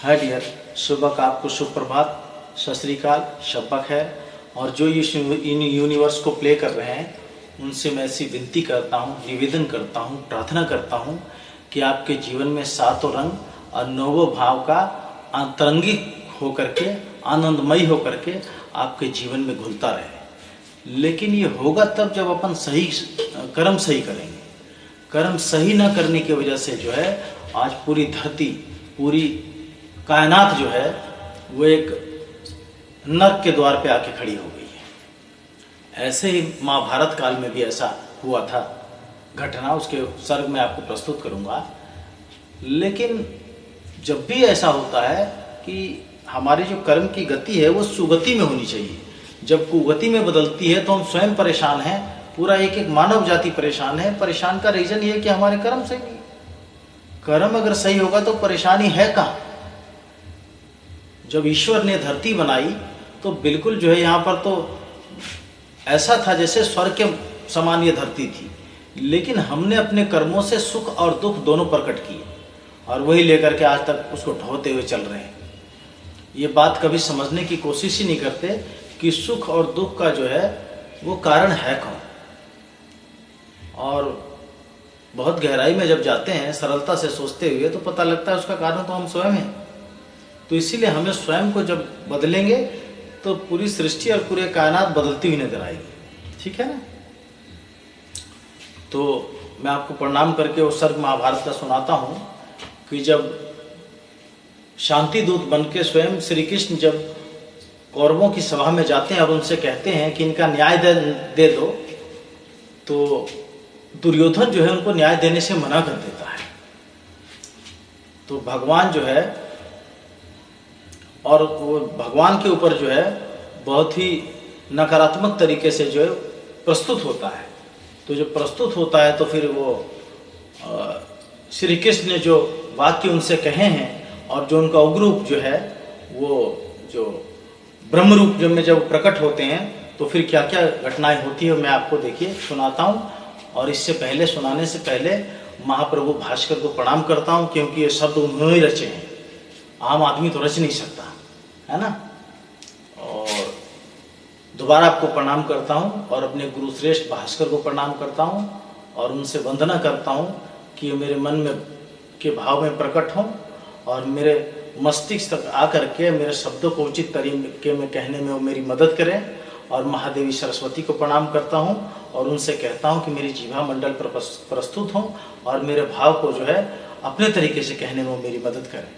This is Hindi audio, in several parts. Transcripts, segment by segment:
हाय डियर, सुबह का आपको सुप्रभात, सत श्री अकाल, शब्बा खैर। और जो इन यूनिवर्स को प्ले कर रहे हैं उनसे मैं ऐसी विनती करता हूँ, निवेदन करता हूँ, प्रार्थना करता हूँ कि आपके जीवन में सातों रंग और नौवों भाव का अंतरंगिक होकर के, आनंदमयी होकर के आपके जीवन में घुलता रहे। लेकिन ये होगा तब जब अपन सही कर्म सही करेंगे। कर्म सही न करने की वजह से जो है आज पूरी धरती, पूरी कायनात जो है वो एक नर्क के द्वार पे आके खड़ी हो गई है। ऐसे ही महाभारत काल में भी ऐसा हुआ था घटना, उसके सर्ग में आपको प्रस्तुत करूंगा। लेकिन जब भी ऐसा होता है कि हमारी जो कर्म की गति है वो सुगति में होनी चाहिए। जब कुगति में बदलती है तो हम स्वयं परेशान हैं, पूरा एक एक मानव जाति परेशान है। परेशान का रीजन ये है कि हमारे कर्म सही नहीं। कर्म अगर सही होगा तो परेशानी है कहाँ। जब ईश्वर ने धरती बनाई तो बिल्कुल जो है यहाँ पर तो ऐसा था जैसे स्वर्ग के समान ये धरती थी, लेकिन हमने अपने कर्मों से सुख और दुख दोनों प्रकट किए और वही लेकर के आज तक उसको ढोते हुए चल रहे हैं। ये बात कभी समझने की कोशिश ही नहीं करते कि सुख और दुख का जो है वो कारण है कौन। और बहुत गहराई में जब जाते हैं सरलता से सोचते हुए तो पता लगता है उसका कारण तो हम स्वयं हैं। तो इसीलिए हमें स्वयं को जब बदलेंगे तो पूरी सृष्टि और पूरे कायनात बदलती हुई नजर आएगी। ठीक है ना। तो मैं आपको प्रणाम करके उस सर्ग महाभारत का सुनाता हूं कि जब शांति दूत बन के स्वयं श्री कृष्ण जब कौरवों की सभा में जाते हैं और उनसे कहते हैं कि इनका न्याय दे दो, तो दुर्योधन जो है उनको न्याय देने से मना कर देता है। तो भगवान जो है और वो भगवान के ऊपर जो है बहुत ही नकारात्मक तरीके से जो है प्रस्तुत होता है। तो जब प्रस्तुत होता है तो फिर वो श्री कृष्ण ने जो वाक्य उनसे कहे हैं और जो उनका उग्रूप जो है वो जो ब्रह्म रूप जब प्रकट होते हैं तो फिर क्या क्या घटनाएं होती है मैं आपको देखिए सुनाता हूँ। और इससे पहले, सुनाने से पहले महाप्रभु भास्कर को प्रणाम करता हूँ, क्योंकि ये शब्द उन्होंने ही रचे हैं, आम आदमी तो रच नहीं सकता है ना। और दोबारा आपको प्रणाम करता हूँ और अपने गुरु श्रेष्ठ भास्कर को प्रणाम करता हूँ और उनसे वंदना करता हूँ कि मेरे मन में के भाव में प्रकट हों और मेरे मस्तिष्क तक आकर के मेरे शब्दों को उचित तरीके में कहने में वो मेरी मदद करें। और महादेवी सरस्वती को प्रणाम करता हूँ और उनसे कहता हूँ कि मेरी जीवा मंडल पर प्रस्तुत हों और मेरे भाव को जो है अपने तरीके से कहने में वो मेरी मदद करें।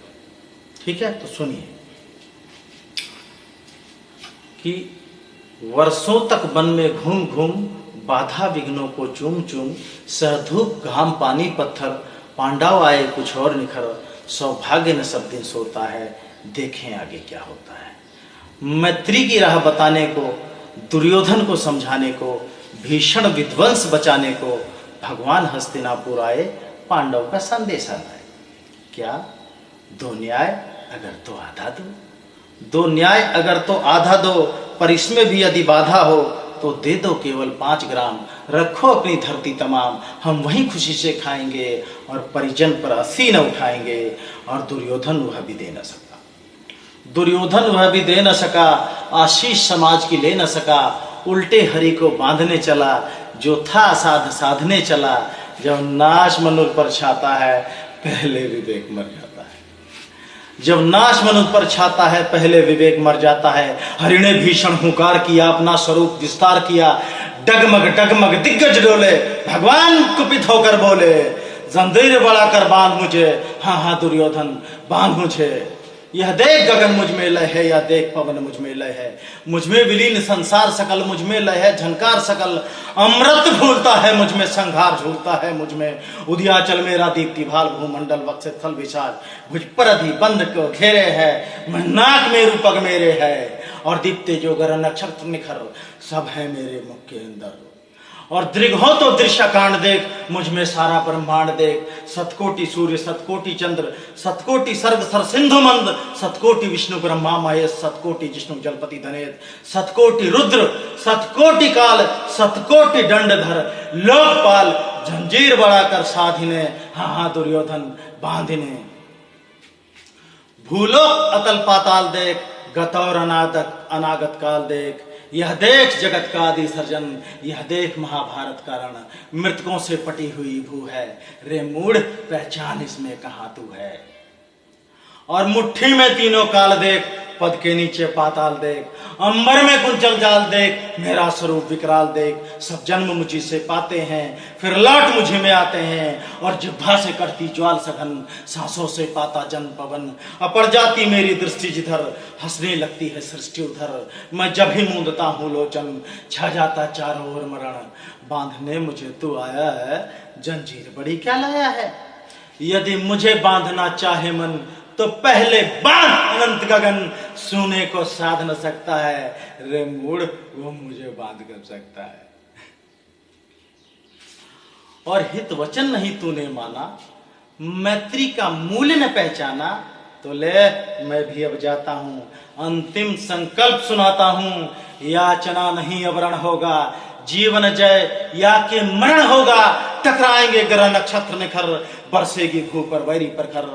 ठीक है, तो सुनिए कि वर्षों तक वन में घूम घूम बाधा विघ्नों को चूम चूम, सहधूप घाम पानी पत्थर, पांडव आए कुछ और निखर, सौभाग्य न सब दिन सोता है, देखें आगे क्या होता है। मैत्री की राह बताने को, दुर्योधन को समझाने को, भीषण विध्वंस बचाने को भगवान हस्तिनापुर आए, पांडव का संदेशा लाए। क्या दो न्याय अगर तो आधा दो, दो न्याय अगर तो आधा दो, पर इसमें भी यदि बाधा हो तो दे दो केवल 5 ग्राम, रखो अपनी धरती तमाम, हम वहीं खुशी से खाएंगे और परिजन पर हंसी न उठाएंगे। और दुर्योधन वह भी दे न सका, दुर्योधन वह भी दे न सका, आशीष समाज की ले न सका, उल्टे हरि को बांधने चला, जो था साध साधने चला। जब नाश मनुष्य पर छाता है पहले विवेक मर जाता है, जब नाश मनुष्य पर छाता है पहले विवेक मर जाता है। हरि ने भीषण हुंकार किया, अपना स्वरूप विस्तार किया, डगमग डगमग दिग्गज डोले, भगवान कुपित होकर बोले, जंजीर बड़ा कर बांध मुझे, हाँ हाँ दुर्योधन बांध मुझे। यह देख गगन मुझ में लय है, या देख पवन मुझ में लय है, मुझ में विलीन संसार सकल, मुझ में लय है झंकार सकल, अमृत भूलता है मुझ में, संघार झूलता है मुझ में, उदयाचल मेरा दीप्ति भाल, भूमंडल वक्ष थल विशाल, भुज पर अधि बंद को घेरे है, मैं नाक मेरु पग मेरे है, और दीप्ते जो गर नक्षत्र निखर, सब है मेरे मुख के अंदर। और दृग हो तो दृश्य कांड देख, मुझ में सारा ब्रह्मांड देख, सतकोटि सूर्य सतकोटि चंद्र, सतकोटि सर्ग सर सिंधु मंद, सतकोटि विष्णु ब्रह्मा महेश, सतकोटि जिष्णु जलपति धनेत, सतकोटि रुद्र सतकोटि काल, सतकोटि दंडधर लोकपाल, जंजीर बढ़ाकर साधिने, हाँ हाँ दुर्योधन बांधिने। भूलोक अतल पाताल देख, गत और अनागत काल देख। यह देख जगत का आदि सर्जन, यह देख महाभारत का रण, मृतकों से पटी हुई भू है। रे मूढ़ पहचान इसमें कहां तू है। और मुट्ठी में तीनों काल देख, पद के नीचे पाताल देख। अंबर में कुंचल जाल देख, मेरा स्वरूप विकराल देख। सब जन्म मुझी से पाते हैं, फिर लौट मुझे में आते हैं। और जिह्वा से करती ज्वाल सघन, सांसों से पाता जन पवन। अपर जाती मेरी दृष्टि जिधर, हंसने लगती है सृष्टि उधर। मैं जब ही मूंदता हूँ लोचन, छा जाता चारों ओर मरण। बांधने मुझे तू आया है, जंजीर बड़ी क्या लाया है। यदि मुझे बांधना चाहे मन, तो पहले बांध अनंत गगन। सोने को साध न सकता है, रे मूढ़ वो मुझे बांध कर सकता है। और हित वचन नहीं तूने माना, मैत्री का मूल्य न पहचाना। तो ले मैं भी अब जाता हूं, अंतिम संकल्प सुनाता हूं। याचना नहीं अब रण होगा, जीवन जय या के मरण होगा। टकराएंगे ग्रह नक्षत्र निखर, बरसेगी भू पर वैरी प्रखर।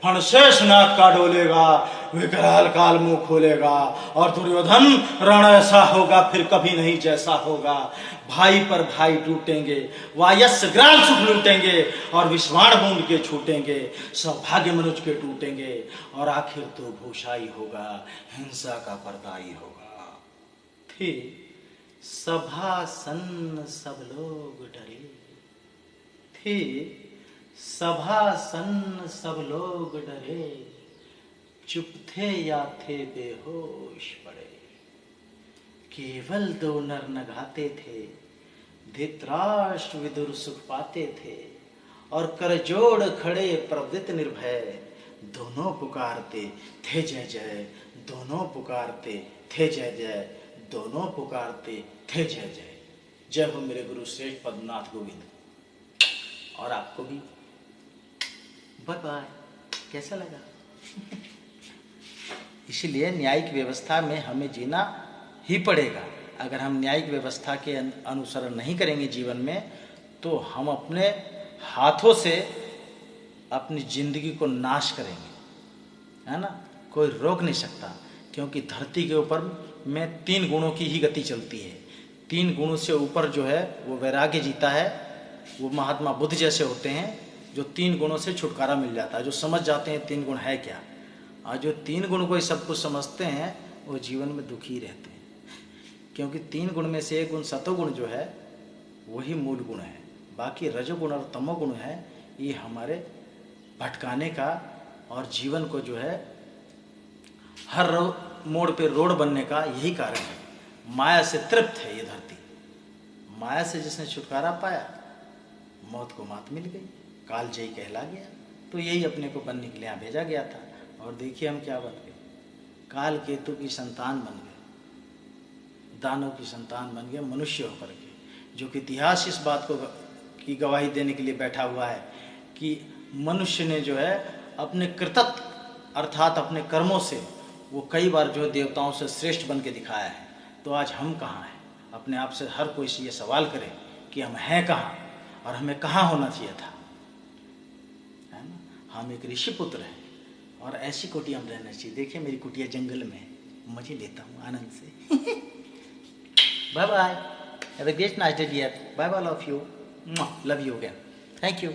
फण शेष नाग का डोलेगा, विकराल काल मुंह खोलेगा। और दुर्योधन रण ऐसा होगा फिर कभी नहीं जैसा होगा। भाई पर भाई टूटेंगे, वायस ग्राल सुख लूटेंगे। और विस्वाण बूंद के छूटेंगे, सौभाग्य मनुज के टूटेंगे। और आखिर तो भूषाई होगा, हिंसा का पर्दाई होगा। थी सभा सन्न सब लोग डरे, थी सभा सन्न सब लोग डरे। चुप थे या थे बेहोश पड़े। केवल दो नर नगाते थे, धृतराष्ट्र विदुर सुख पाते थे। और करजोड़ खड़े प्रवृत्त निर्भय, दोनों पुकारते थे जय जय। दोनों पुकारते थे जय जय, दोनों पुकारते थे जय जय। जय हो मेरे गुरु श्रेष्ठ पद्मनाथ गोविंद। और आपको भी बाय बाय। कैसा लगा? इसीलिए न्यायिक व्यवस्था में हमें जीना ही पड़ेगा। अगर हम न्यायिक व्यवस्था के अनुसरण नहीं करेंगे जीवन में, तो हम अपने हाथों से अपनी जिंदगी को नाश करेंगे, है ना। कोई रोक नहीं सकता, क्योंकि धरती के ऊपर में 3 गुणों की ही गति चलती है। 3 गुणों से ऊपर जो है वो वैराग्य जीता है। वो महात्मा बुद्ध जैसे होते हैं, जो 3 गुणों से छुटकारा मिल जाता है, जो समझ जाते हैं 3 गुण है क्या। और जो 3 गुण को ही सब कुछ समझते हैं, वो जीवन में दुखी रहते हैं। क्योंकि 3 गुण में से एक गुण सतोगुण जो है वही मूल गुण है। बाकी रजोगुण और तमोगुण है, ये हमारे भटकाने का और जीवन को जो है हर मोड़ पे रोड बनने का यही कारण है। माया से तृप्त है ये धरती। माया से जिसने छुटकारा पाया, मौत को मात मिल गई, कालजयी कहला गया। तो यही अपने को बनने के लिए यहाँ भेजा गया था। और देखिए हम क्या बन गए, काल केतु की संतान बन गए, दानव की संतान बन गए, मनुष्य होकर के। जो कि इतिहास इस बात को की गवाही देने के लिए बैठा हुआ है कि मनुष्य ने जो है अपने कृतत्व अर्थात अपने कर्मों से वो कई बार जो देवताओं से श्रेष्ठ बन के दिखाया है। तो आज हम कहाँ हैं? अपने आप से हर कोई से ये सवाल करे कि हम हैं कहाँ और हमें कहाँ होना चाहिए था, है ना। हम एक ऋषि पुत्र हैं और ऐसी कुटिया में रहना चाहिए। देखिए मेरी कुटिया जंगल में है, मजे लेता हूँ आनंद से। Bye bye, have a great night dear. Bye bye, love you, love you again, thank you.